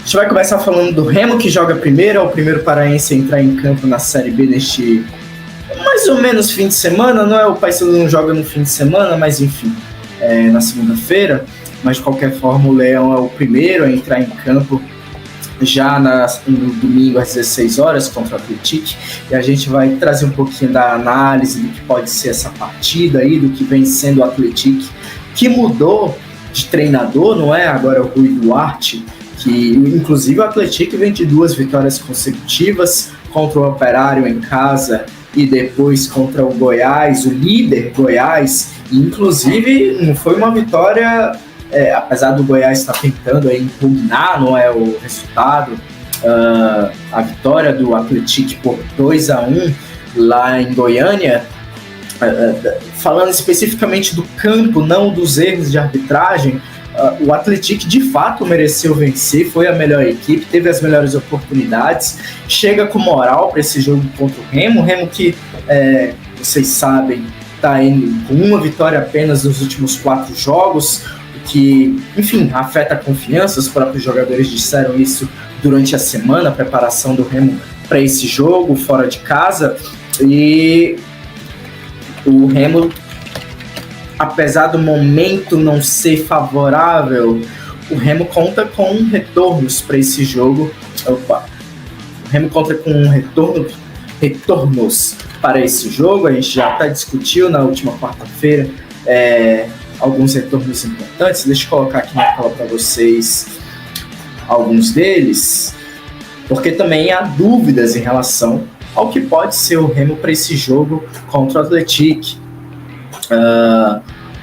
gente vai começar falando do Remo, que joga primeiro, é o primeiro paraense a entrar em campo na Série B neste mais ou menos fim de semana, não é? O Paysandu não joga no fim de semana, mas enfim, na segunda-feira. Mas de qualquer forma, o Leão é o primeiro a entrar em campo já no domingo às 16 horas contra o Atlético, e a gente vai trazer um pouquinho da análise do que pode ser essa partida aí, do que vem sendo o Atlético, que mudou de treinador, não é? Agora é o Rui Duarte, que inclusive o Atlético vem de 2 vitórias consecutivas contra o Operário em casa e depois contra o Goiás, o líder Goiás, e inclusive não foi uma vitória... apesar do Goiás estar tentando impugnar, não é, o resultado, a vitória do Atlético por 2-1 lá em Goiânia, falando especificamente do campo, não dos erros de arbitragem, o Atlético de fato mereceu vencer, foi a melhor equipe, teve as melhores oportunidades, chega com moral para esse jogo contra o Remo que, vocês sabem, está indo com uma vitória apenas nos últimos 4 jogos, que, enfim, afeta a confiança. Os próprios jogadores disseram isso durante a semana, a preparação do Remo para esse jogo, fora de casa, e o Remo, apesar do momento não ser favorável, o Remo conta com retornos para esse jogo. O Remo conta com retornos para esse jogo, a gente já até discutiu na última quarta-feira, alguns retornos importantes. Deixa eu colocar aqui na tela para vocês alguns deles, porque também há dúvidas em relação ao que pode ser o Remo para esse jogo contra o Atlético.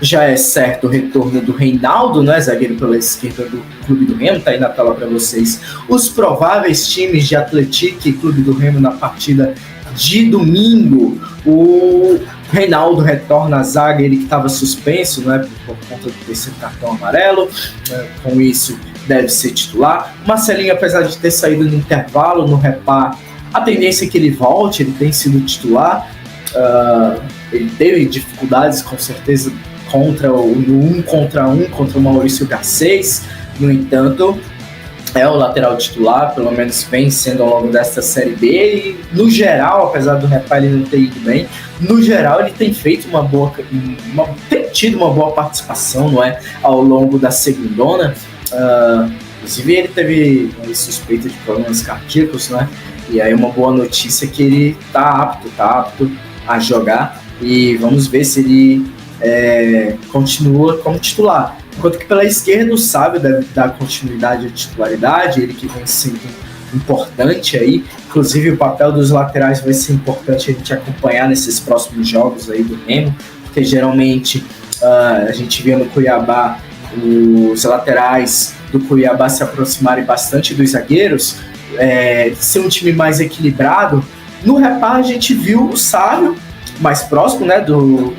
Já é certo o retorno do Reinaldo, né, zagueiro pela esquerda do Clube do Remo, está aí na tela para vocês os prováveis times de Atlético e Clube do Remo na partida de domingo. O Reinaldo retorna à zaga, ele que estava suspenso, né, por conta do terceiro cartão amarelo, com isso deve ser titular. O Marcelinho, apesar de ter saído no intervalo, no repar, a tendência é que ele volte, ele tem sido titular. Ele teve dificuldades com certeza no 1 contra 1 contra o Maurício Garcês, no entanto é o lateral titular, pelo menos vem sendo ao longo desta Série B, e no geral, apesar do repar ele não ter ido bem, no geral ele tem feito tem tido uma boa participação, não é, ao longo da segundona. Inclusive ele teve suspeita de problemas cardíacos, né, e aí uma boa notícia é que ele tá apto a jogar, e vamos ver se ele continua como titular. Enquanto que pela esquerda o Sábio deve dar continuidade à titularidade, ele que vem sendo importante aí. Inclusive o papel dos laterais vai ser importante a gente acompanhar nesses próximos jogos aí do Remo, porque geralmente a gente via no Cuiabá os laterais do Cuiabá se aproximarem bastante dos zagueiros, ser um time mais equilibrado. No repar a gente viu o Sábio mais próximo, né, do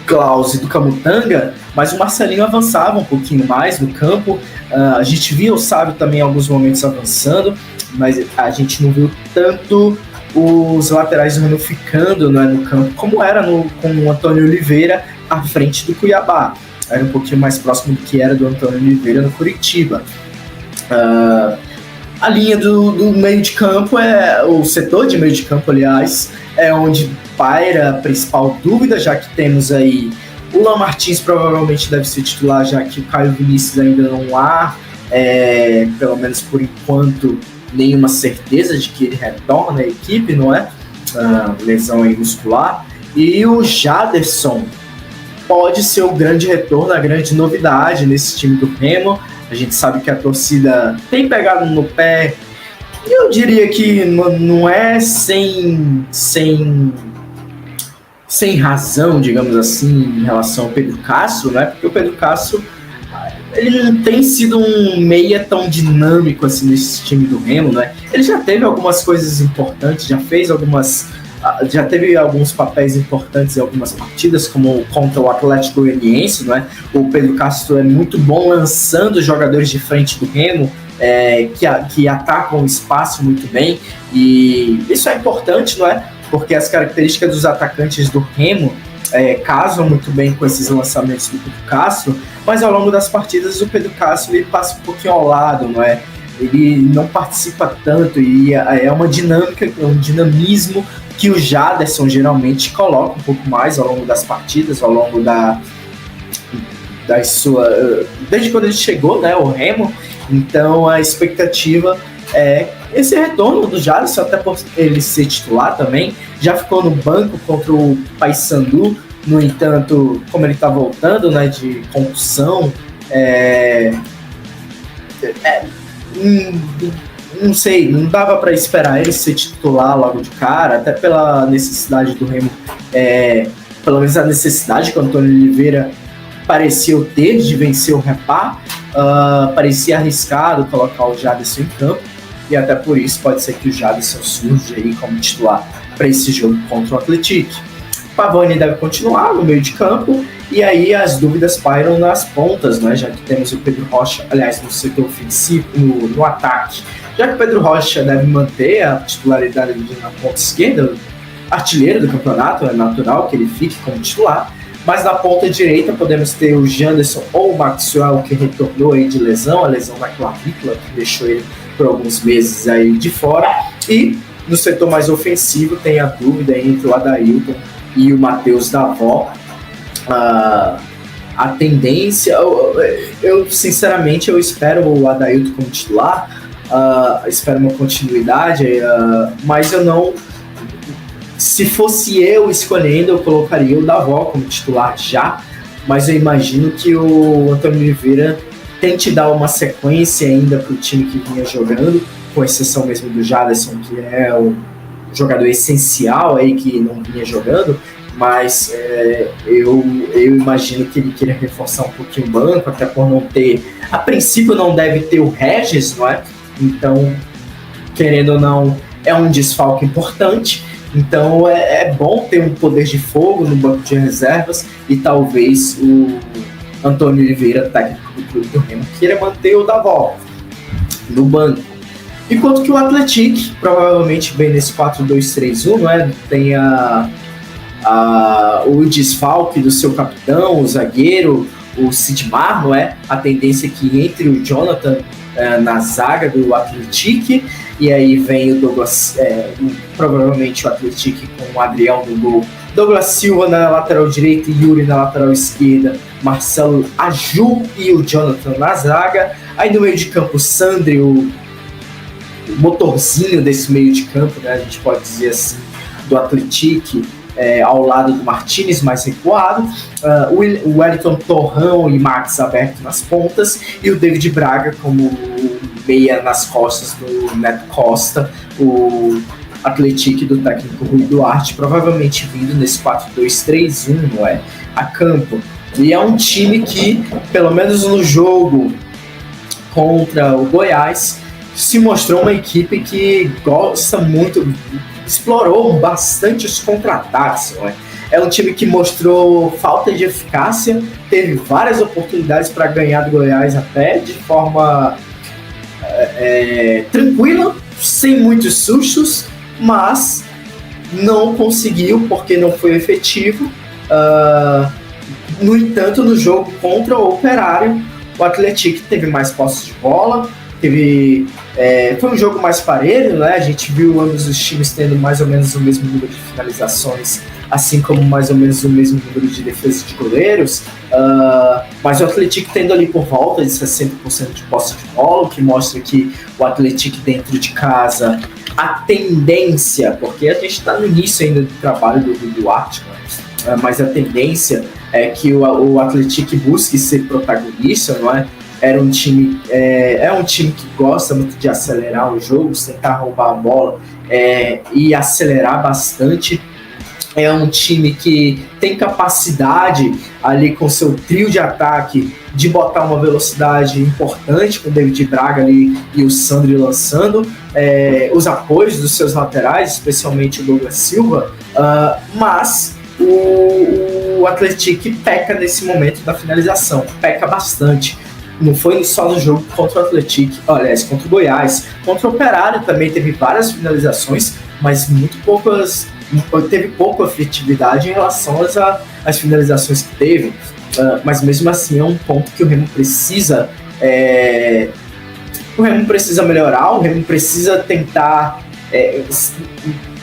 Klaus e do Camutanga, mas o Marcelinho avançava um pouquinho mais no campo. A gente via o Sábio também em alguns momentos avançando, mas a gente não viu tanto os laterais do Remo ficando, né, no campo, como era com o Antônio Oliveira à frente do Cuiabá. Era um pouquinho mais próximo do que era do Antônio Oliveira no Curitiba. A linha do meio de campo, o setor de meio de campo, aliás, é onde paira a principal dúvida, já que temos aí o Lan Martins, provavelmente deve ser titular, já que o Caio Vinícius ainda não há, pelo menos por enquanto, nenhuma certeza de que ele retorna à equipe, não é? Lesão aí muscular. E o Jaderson pode ser o grande retorno, a grande novidade nesse time do Remo. A gente sabe que a torcida tem pegado no pé, e eu diria que não é sem razão, digamos assim, em relação ao Pedro Castro, né? Porque o Pedro Castro, ele não tem sido um meia tão dinâmico assim nesse time do Remo, né? Ele já teve algumas coisas importantes, já teve alguns papéis importantes em algumas partidas, como contra o Atlético Goianiense, não é? O Pedro Castro é muito bom lançando os jogadores de frente do Remo, que atacam o espaço muito bem, e isso é importante, não é? Porque as características dos atacantes do Remo casam muito bem com esses lançamentos do Pedro Castro, mas ao longo das partidas o Pedro Castro ele passa um pouquinho ao lado, não é? ele não participa tanto, e é uma dinâmica, um dinamismo que o Jaderson geralmente coloca um pouco mais ao longo das partidas, ao longo desde quando ele chegou, né, o Remo. Então a expectativa é esse retorno do Jaderson, até por ele ser titular também. Já ficou no banco contra o Paysandu, no entanto, como ele está voltando, né, de concussão, não sei, não dava para esperar ele ser titular logo de cara, até pela necessidade do Remo, pelo menos a necessidade que o Antônio Oliveira parecia ter de vencer o Repá. Parecia arriscado colocar o Jaderson em campo, e até por isso pode ser que o Jaderson surja aí como titular para esse jogo contra o Atlético. Pavani deve continuar no meio de campo, e aí as dúvidas pairam nas pontas, né? Já que temos o Pedro Rocha, aliás, no setor ofensivo, no ataque. Já que o Pedro Rocha deve manter a titularidade na ponta esquerda, artilheiro do campeonato, é natural que ele fique como titular. Mas na ponta direita podemos ter o Janderson ou o Maxwell, que retornou aí de lesão, a lesão na clavícula, que deixou ele por alguns meses aí de fora. E no setor mais ofensivo tem a dúvida entre o Adailton e o Matheus Davó. A tendência, eu sinceramente eu espero o Adailton como titular, espero uma continuidade, mas eu não... Se fosse eu escolhendo, eu colocaria o Davó como titular já, mas eu imagino que o Antônio Oliveira tente dar uma sequência ainda para o time que vinha jogando, com exceção mesmo do Jaderson, que é o jogador essencial aí que não vinha jogando, mas eu imagino que ele queira reforçar um pouquinho o banco, até por não ter... A princípio não deve ter o Regis, não é? Então, querendo ou não, é um desfalque importante. Então é bom ter um poder de fogo no banco de reservas, e talvez o Antônio Oliveira, técnico do Clube do Remo, queira manter o Davó no banco. Enquanto que o Atlético provavelmente vem nesse 4-2-3-1, né? Tem o desfalque do seu capitão, o zagueiro, o Sidmar, não é? A tendência é que entre o Jonathan na zaga do Atlético, e aí vem o Douglas, provavelmente o Atlético com o Adriel no gol, Douglas Silva na lateral direita, Yuri na lateral esquerda, Marcelo Aju e o Jonathan na zaga. Aí no meio de campo, o Sandri, o motorzinho desse meio de campo, né, a gente pode dizer assim, do Atlético, ao lado do Martínez, mais recuado, o Wellington Torrão e Max aberto nas pontas, e o David Braga como meia nas costas do Neto Costa, o Atlético do técnico Rui Duarte, provavelmente vindo nesse 4-2-3-1, não é? A campo. E é um time que, pelo menos no jogo contra o Goiás, se mostrou uma equipe que gosta muito, explorou bastante os contra-ataques, não é? É um time que mostrou falta de eficácia, teve várias oportunidades para ganhar do Goiás até de forma tranquila, sem muitos sustos, mas não conseguiu porque não foi efetivo. No entanto, no jogo contra o Operário, o Atlético teve mais posse de bola, foi um jogo mais parelho, né? A gente viu ambos os times tendo mais ou menos o mesmo número de finalizações, assim como mais ou menos o mesmo número de defesa de goleiros, mas o Atlético tendo ali por volta de 60% de posse de bola, o que mostra que o Atlético dentro de casa, a tendência, porque a gente está no início ainda do trabalho do Duarte, mas a tendência é que o Atlético busque ser protagonista, não é? É um time que gosta muito de acelerar os jogos, tentar roubar a bola e acelerar bastante. É um time que tem capacidade ali com seu trio de ataque de botar uma velocidade importante com o David Braga ali e o Sandri lançando, os apoios dos seus laterais, especialmente o Douglas Silva, mas o Atlético peca nesse momento da finalização, peca bastante. Não foi só no jogo contra o Atlético, aliás, contra o Goiás, contra o Operário também teve várias finalizações, mas teve pouca efetividade em relação às finalizações que teve, mas mesmo assim é um ponto que o Remo precisa o Remo precisa melhorar, o Remo precisa tentar,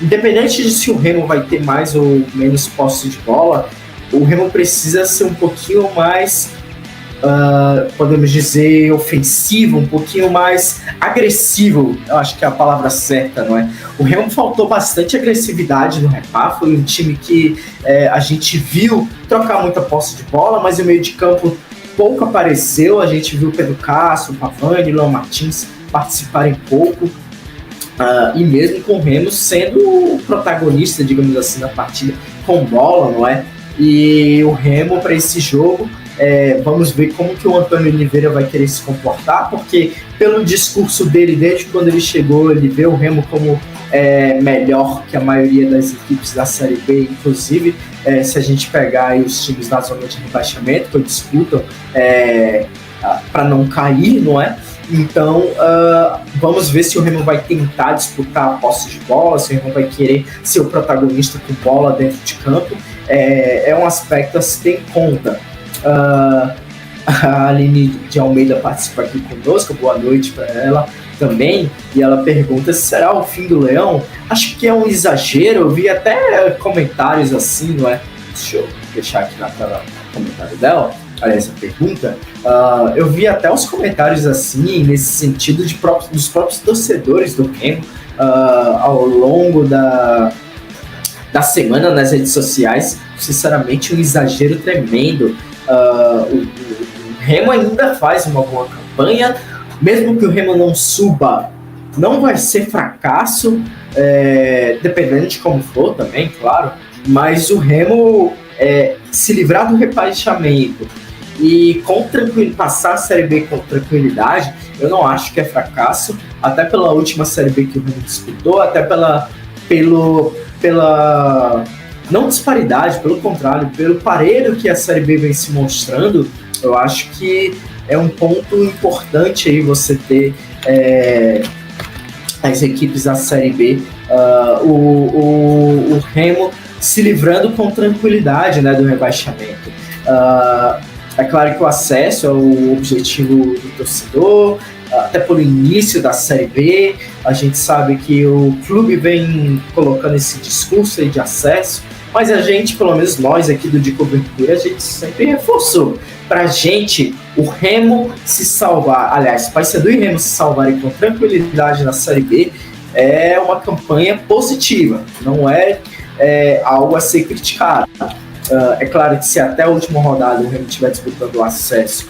independente de se o Remo vai ter mais ou menos posse de bola, o Remo precisa ser um pouquinho mais, podemos dizer, ofensivo, um pouquinho mais agressivo, eu acho que é a palavra certa, não é? O Remo faltou bastante agressividade no Repá, foi um time que a gente viu trocar muita posse de bola, mas o meio de campo pouco apareceu, a gente viu Pedro Castro, Pavani, Léo Martins participarem pouco, e mesmo com o Remo sendo o protagonista, digamos assim, na partida com bola, não é? E o Remo, para esse jogo, vamos ver como que o Antônio Oliveira vai querer se comportar, porque pelo discurso dele, desde quando ele chegou, ele vê o Remo como melhor que a maioria das equipes da Série B, inclusive se a gente pegar aí os times da zona de rebaixamento, que disputam para não cair, não é? Então, vamos ver se o Remo vai tentar disputar a posse de bola, se o Remo vai querer ser o protagonista com bola dentro de campo. É um aspecto a se ter em conta. A Aline de Almeida participa aqui conosco, boa noite para ela também, e ela pergunta se será o fim do Leão. Acho que é um exagero, eu vi até comentários assim, não é? Deixa eu deixar aqui na tela o comentário dela, essa pergunta. Eu vi até os comentários assim, nesse sentido dos próprios torcedores do Remo ao longo da semana nas redes sociais. Sinceramente, um exagero tremendo. O Remo ainda faz uma boa campanha, mesmo que o Remo não suba, não vai ser fracasso, dependendo de como for também, claro, mas o Remo se livrar do rebaixamento e passar a Série B com tranquilidade, eu não acho que é fracasso, até pela última Série B que o Remo disputou, até pela não disparidade, pelo contrário, pelo parelho que a Série B vem se mostrando. Eu acho que é um ponto importante aí você ter as equipes da Série B, o Remo se livrando com tranquilidade, né, do rebaixamento. É claro que o acesso é o objetivo do torcedor, até pelo início da Série B, a gente sabe que o clube vem colocando esse discurso aí de acesso, mas a gente, pelo menos nós aqui do De Cobertura, a gente sempre reforçou. Pra gente, o Remo se salvar, aliás, Paysandu e Remo se salvarem com tranquilidade na Série B é uma campanha positiva, não é algo a ser criticado. É claro que se até a última rodada o Remo estiver disputando o acesso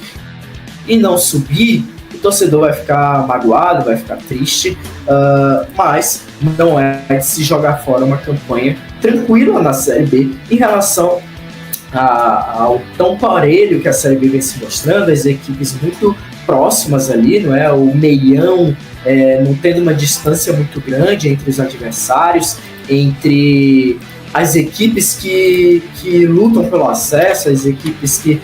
e não subir, o torcedor vai ficar magoado, vai ficar triste, mas não é de se jogar fora uma campanha tranquila na Série B em relação ao tão parelho que a Série B vem se mostrando, as equipes muito próximas ali, não é? O meião não tendo uma distância muito grande entre os adversários, entre as equipes que lutam pelo acesso, as equipes que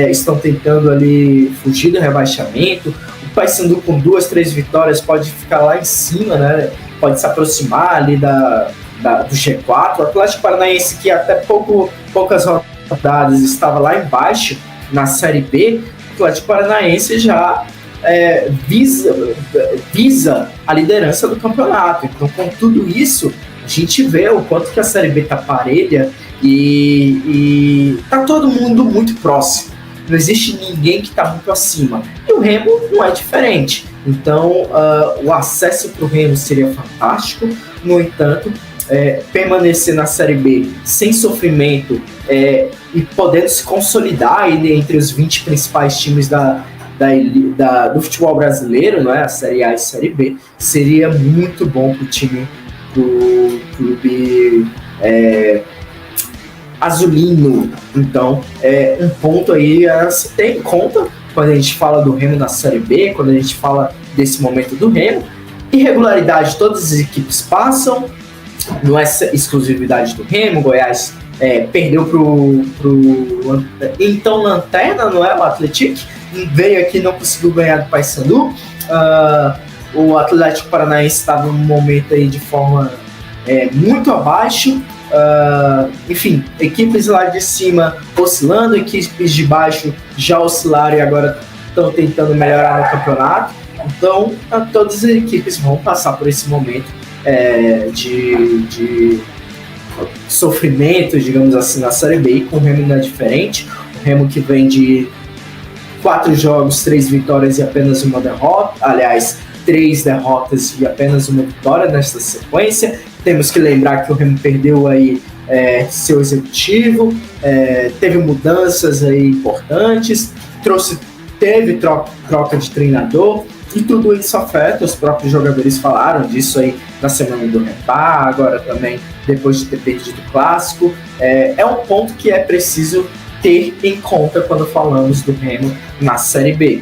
estão tentando ali fugir do rebaixamento. O Paysandu com 2, 3 vitórias pode ficar lá em cima, né? Pode se aproximar ali do G4. O Atlético Paranaense, que até poucas rodadas estava lá embaixo na Série B, o Atlético Paranaense já visa a liderança do campeonato. Então, com tudo isso, a gente vê o quanto que a Série B tá parelha e tá todo mundo muito próximo. Não existe ninguém que está muito acima. E o Remo não é diferente. Então, o acesso para o Remo seria fantástico. No entanto, permanecer na Série B sem sofrimento e podendo se consolidar aí entre os 20 principais times do futebol brasileiro, não é? A Série A e a Série B, seria muito bom para o time do clube azulino. Então, um ponto aí a se ter em conta quando a gente fala do Remo na Série B, quando a gente fala desse momento do Remo. Irregularidade todas as equipes passam, não é exclusividade do Remo. Goiás perdeu pro então Lanterna, não é? O Atlético veio aqui e não conseguiu ganhar do Paysandu. O Atlético Paranaense estava num momento aí de forma muito abaixo. Enfim, equipes lá de cima oscilando, equipes de baixo já oscilaram e agora estão tentando melhorar no campeonato. Então, todas as equipes vão passar por esse momento de sofrimento, digamos assim, na Série B, e com o Remo não é diferente. O Remo que vem de 4 jogos, 3 vitórias e apenas uma derrota, aliás, 3 derrotas e apenas uma vitória nesta sequência. Temos que lembrar que o Remo perdeu aí seu executivo, teve mudanças aí importantes, teve troca de treinador, e tudo isso afeta. Os próprios jogadores falaram disso aí na semana do Repá, agora também depois de ter perdido o Clássico. É um ponto que é preciso ter em conta quando falamos do Remo na Série B.